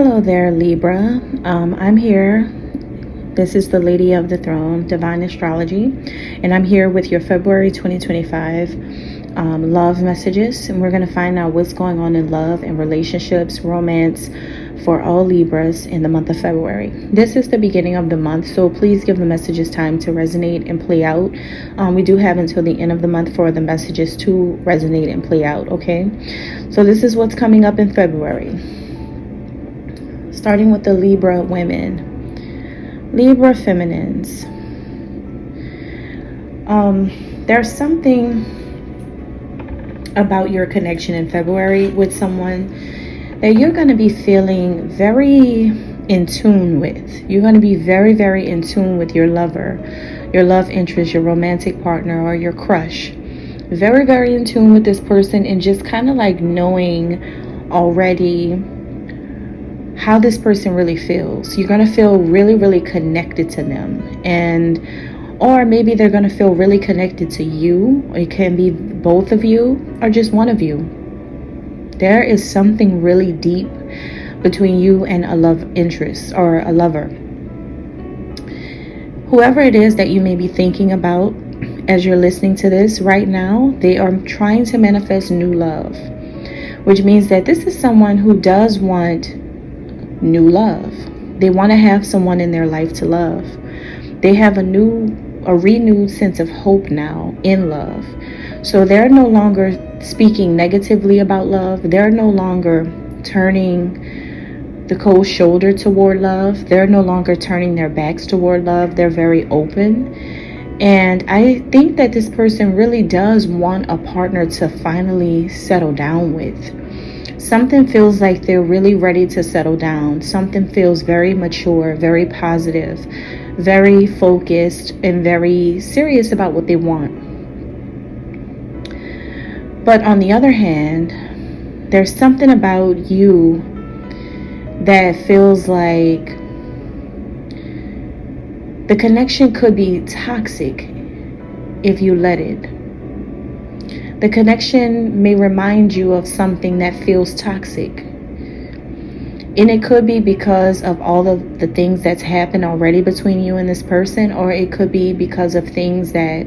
Hello there, Libra. I'm here. This is the Lady of the Throne, Divine Astrology, and I'm here with your February 2025 love messages. And we're going to find out what's going on in love and relationships, romance for all Libras in the month of February. This is the beginning of the month, so please give the messages time to resonate and play out. We do have until the end of the month for the messages to resonate and play out, okay? So this is what's coming up in February. Starting with the Libra women. Libra feminines. There's something about your connection in February with someone that you're going to be feeling very in tune with. You're going to be very, very in tune with your lover, your love interest, your romantic partner, or your crush. Very, very in tune with this person, and just kind of like knowing already how this person really feels. You're going to feel really, really connected to them. Or maybe they're going to feel really connected to you. It can be both of you or just one of you. There is something really deep between you and a love interest or a lover. Whoever it is that you may be thinking about as you're listening to this right now, they are trying to manifest new love, which means that this is someone who does want new love. They want to have someone in their life to love. They have a renewed sense of hope now in love. So they're no longer speaking negatively about love. They're no longer turning the cold shoulder toward love. They're no longer turning their backs toward love. They're very open. And I think that this person really does want a partner to finally settle down with. Something feels like they're really ready to settle down. Something feels very mature, very positive, very focused, and very serious about what they want. But on the other hand, there's something about you that feels like the connection could be toxic if you let it. The connection may remind you of something that feels toxic. And it could be because of all of the things that's happened already between you and this person, or it could be because of things that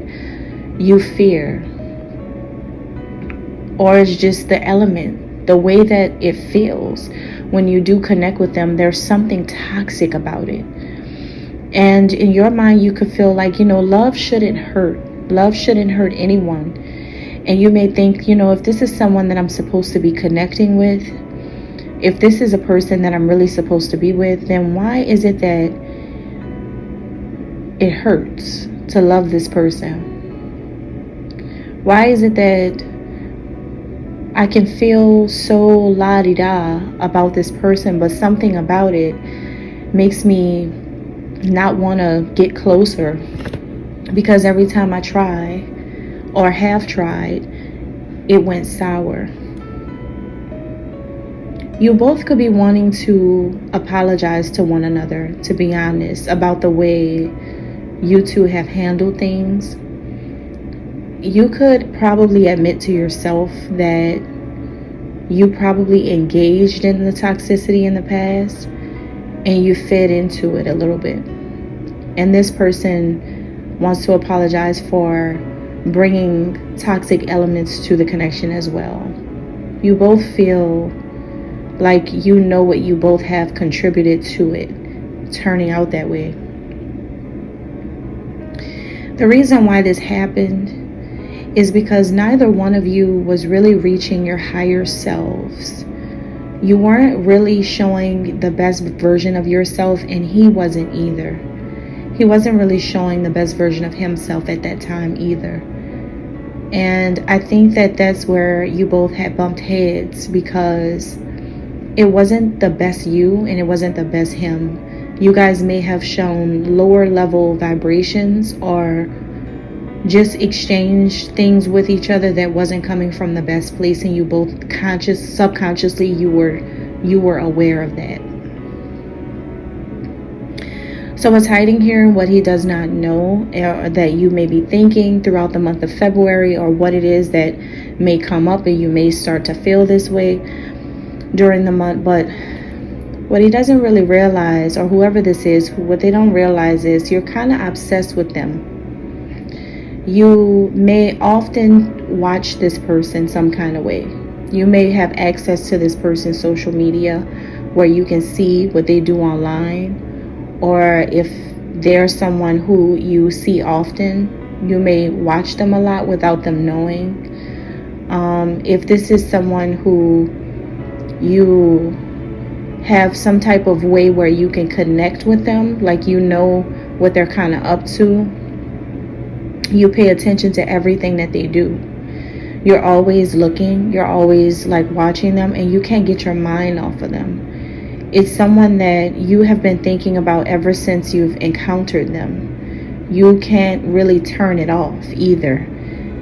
you fear. Or it's just the element, the way that it feels when you do connect with them. There's something toxic about it. And in your mind, you could feel like, love shouldn't hurt. Love shouldn't hurt anyone. And you may think, if this is someone that I'm supposed to be connecting with, if this is a person that I'm really supposed to be with, then why is it that it hurts to love this person? Why is it that I can feel so la-di-da about this person, but something about it makes me not want to get closer? Because every time I try, or have tried, it went sour. You both could be wanting to apologize to one another, to be honest, about the way you two have handled things. You could probably admit to yourself that you probably engaged in the toxicity in the past and you fed into it a little bit. And this person wants to apologize for bringing toxic elements to the connection as well. You both feel like you know what you both have contributed to it turning out that way. The reason why this happened is because neither one of you was really reaching your higher selves. You weren't really showing the best version of yourself, and he wasn't either. He wasn't really showing the best version of himself at that time either. And I think that that's where you both had bumped heads, because it wasn't the best you and it wasn't the best him. You guys may have shown lower level vibrations or just exchanged things with each other that wasn't coming from the best place, and you both subconsciously you were aware of that. So what's hiding here, what he does not know, that you may be thinking throughout the month of February, or what it is that may come up and you may start to feel this way during the month. But What he doesn't really realize, or whoever this is, what they don't realize is you're kind of obsessed with them. You may often watch this person some kind of way. You may have access to this person's social media where you can see what they do online, or if they're someone who you see often, you may watch them a lot without them knowing. If this is someone who you have some type of way where you can connect with them, like you know what they're kind of up to, you pay attention to everything that they do. You're always looking, you're always like watching them, and you can't get your mind off of them. It's someone that you have been thinking about ever since you've encountered them. You can't really turn it off either.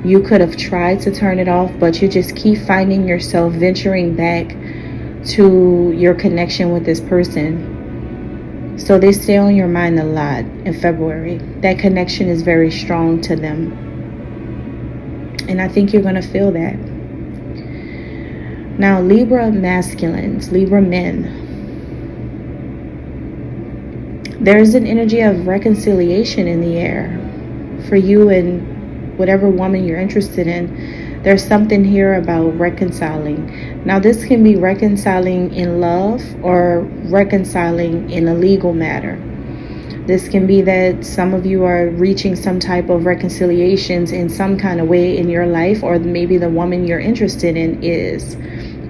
You could have tried to turn it off, but you just keep finding yourself venturing back to your connection with this person. So they stay on your mind a lot in February. That connection is very strong to them. And I think you're going to feel that. Now, Libra masculines, Libra men. There's an energy of reconciliation in the air for you and whatever woman you're interested in. There's something here about reconciling. Now, this can be reconciling in love or reconciling in a legal matter. This can be that some of you are reaching some type of reconciliations in some kind of way in your life, or maybe the woman you're interested in is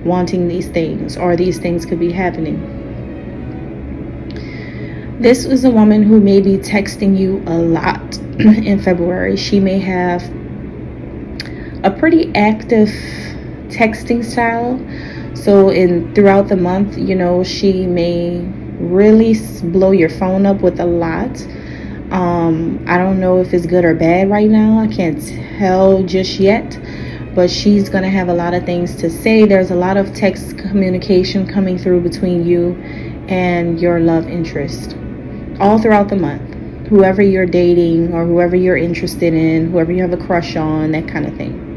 wanting these things, or these things could be happening. This is a woman who may be texting you a lot in February. She may have a pretty active texting style. So throughout the month, she may really blow your phone up with a lot. I don't know if it's good or bad right now. I can't tell just yet. But she's going to have a lot of things to say. There's a lot of text communication coming through between you and your love interest all throughout the month. Whoever you're dating or whoever you're interested in, whoever you have a crush on, that kind of thing.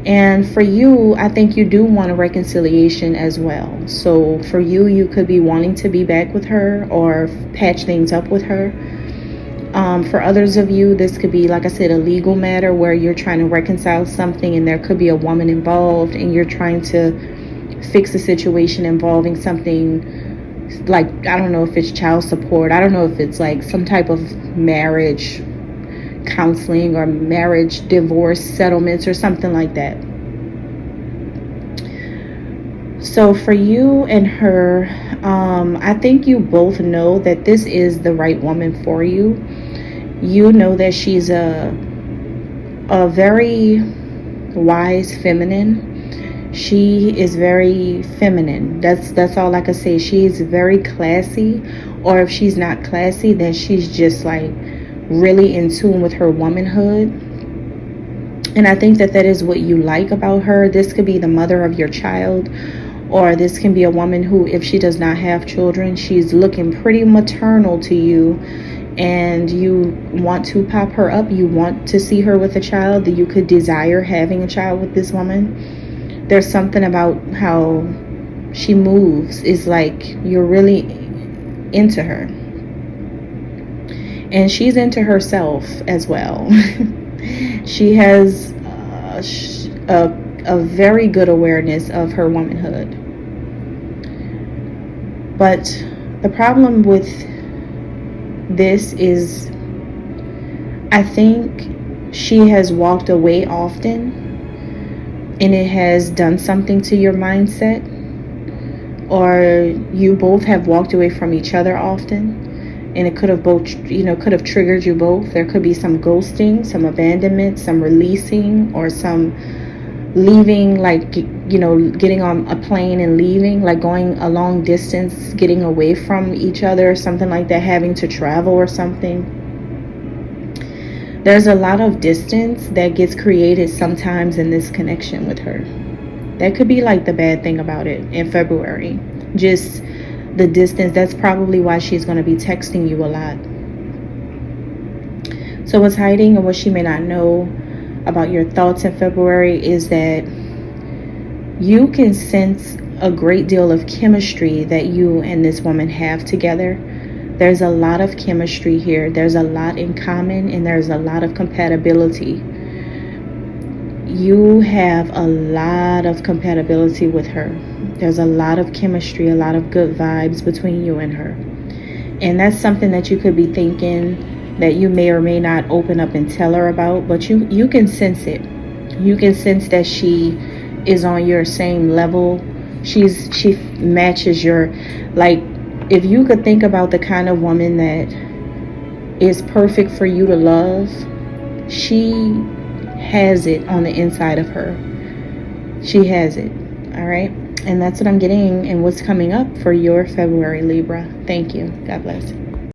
And for you, I think you do want a reconciliation as well. So for you, you could be wanting to be back with her or patch things up with her. For others of you, this could be, like I said, a legal matter where you're trying to reconcile something and there could be a woman involved and you're trying to fix a situation involving something like, I don't know if it's child support. I don't know if it's like some type of marriage counseling or marriage divorce settlements or something like that. So for you and her, I think you both know that this is the right woman for you. You know that she's a very wise feminine. She is very feminine. That's all I can say. She's very classy, or if she's not classy, then she's just like really in tune with her womanhood. And I think that is what you like about her. This could be the mother of your child, or this can be a woman who, if she does not have children, she's looking pretty maternal to you, and you want to pop her up. You want to see her with a child, that you could desire having a child with this woman. There's something about how she moves is like you're really into her. And she's into herself as well. She has a very good awareness of her womanhood. But the problem with this is, I think she has walked away often, and it has done something to your mindset, or you both have walked away from each other often. And it could have could have triggered you both. There could be some ghosting, some abandonment, some releasing, or some leaving, like, getting on a plane and leaving, like going a long distance, getting away from each other, something like that, having to travel or something. There's a lot of distance that gets created sometimes in this connection with her. That could be like the bad thing about it in February. Just the distance. That's probably why she's going to be texting you a lot. So what's hiding, and what she may not know about your thoughts in February, is that you can sense a great deal of chemistry that you and this woman have together. There's a lot of chemistry here. There's a lot in common, and there's a lot of compatibility. You have a lot of compatibility with her. There's a lot of chemistry, a lot of good vibes between you and her. And that's something that you could be thinking that you may or may not open up and tell her about, but you can sense it. You can sense that she is on your same level. She matches your, like, if you could think about the kind of woman that is perfect for you to love, she has it on the inside of her. She has it. All right. And that's what I'm getting and what's coming up for your February, Libra. Thank you. God bless.